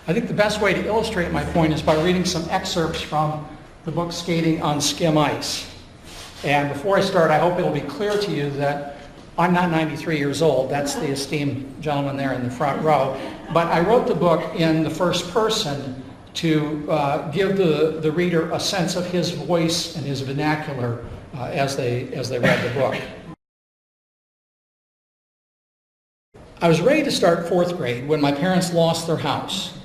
I think the best way to illustrate my point is by reading some excerpts from the book Skating on Skim Ice. And before I start, I hope it'll be clear to you that I'm not 93 years old. That's the esteemed gentleman there in the front row. But I wrote the book in the first person to give the reader a sense of his voice and his vernacular as they read the book. I was ready to start fourth grade when my parents lost their house.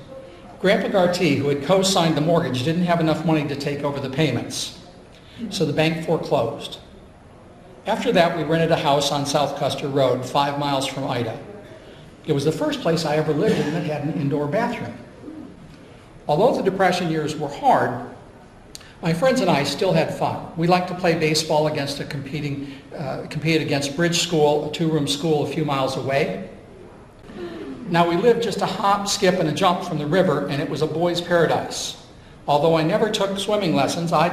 Grandpa Gartee, who had co-signed the mortgage, didn't have enough money to take over the payments, so the bank foreclosed. After that, we rented a house on South Custer Road, 5 miles from Ida. It was the first place I ever lived in that had an indoor bathroom. Although the Depression years were hard, my friends and I still had fun. We liked to play baseball against compete against Bridge School, a 2-room school a few miles away. Now, we lived just a hop, skip, and a jump from the river, and it was a boy's paradise. Although I never took swimming lessons, I'd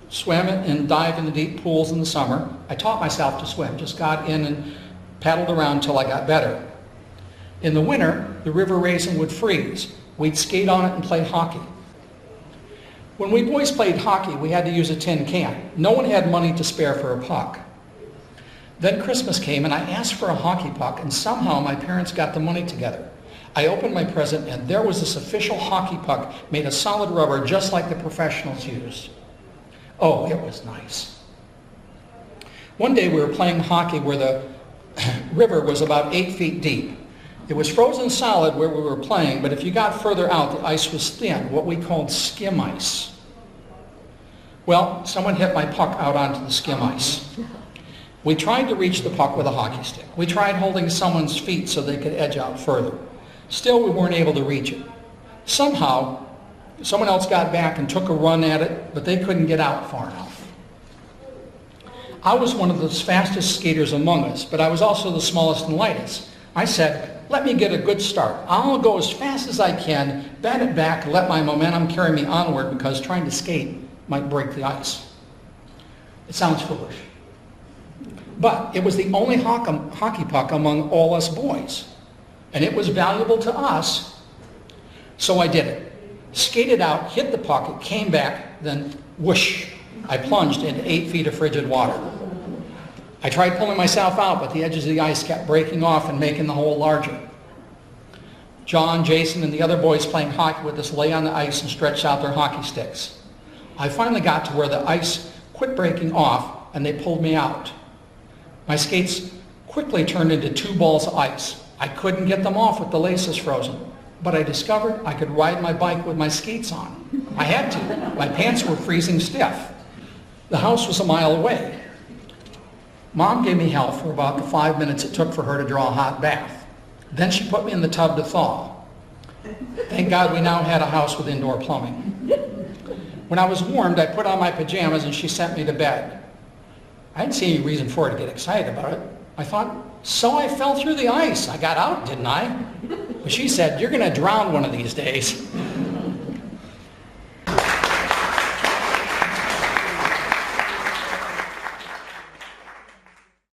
swim and dive in the deep pools in the summer. I taught myself to swim, just got in and paddled around until I got better. In the winter, the river raisin would freeze. We'd skate on it and play hockey. When we boys played hockey, we had to use a tin can. No one had money to spare for a puck. Then Christmas came and I asked for a hockey puck, and somehow my parents got the money together. I opened my present and there was this official hockey puck made of solid rubber just like the professionals used. Oh, it was nice. One day we were playing hockey where the river was about 8 feet deep. It was frozen solid where we were playing, but if you got further out, the ice was thin, what we called skim ice. Well, someone hit my puck out onto the skim ice. We tried to reach the puck with a hockey stick. We tried holding someone's feet so they could edge out further. Still, we weren't able to reach it. Somehow, someone else got back and took a run at it, but they couldn't get out far enough. I was one of the fastest skaters among us, but I was also the smallest and lightest. I said, let me get a good start. I'll go as fast as I can, bend it back, let my momentum carry me onward, because trying to skate might break the ice. It sounds foolish. But it was the only hockey puck among all us boys. And it was valuable to us, so I did it. Skated out, hit the puck, it came back, then whoosh, I plunged into 8 feet of frigid water. I tried pulling myself out, but the edges of the ice kept breaking off and making the hole larger. John, Jason, and the other boys playing hockey with us lay on the ice and stretched out their hockey sticks. I finally got to where the ice quit breaking off, and they pulled me out. My skates quickly turned into 2 balls of ice. I couldn't get them off with the laces frozen, but I discovered I could ride my bike with my skates on. I had to. My pants were freezing stiff. The house was a mile away. Mom gave me hell for about the 5 minutes it took for her to draw a hot bath. Then she put me in the tub to thaw. Thank God we now had a house with indoor plumbing. When I was warmed, I put on my pajamas and she sent me to bed. I didn't see any reason for her to get excited about it. I thought, so I fell through the ice. I got out, didn't I? But she said, you're going to drown one of these days.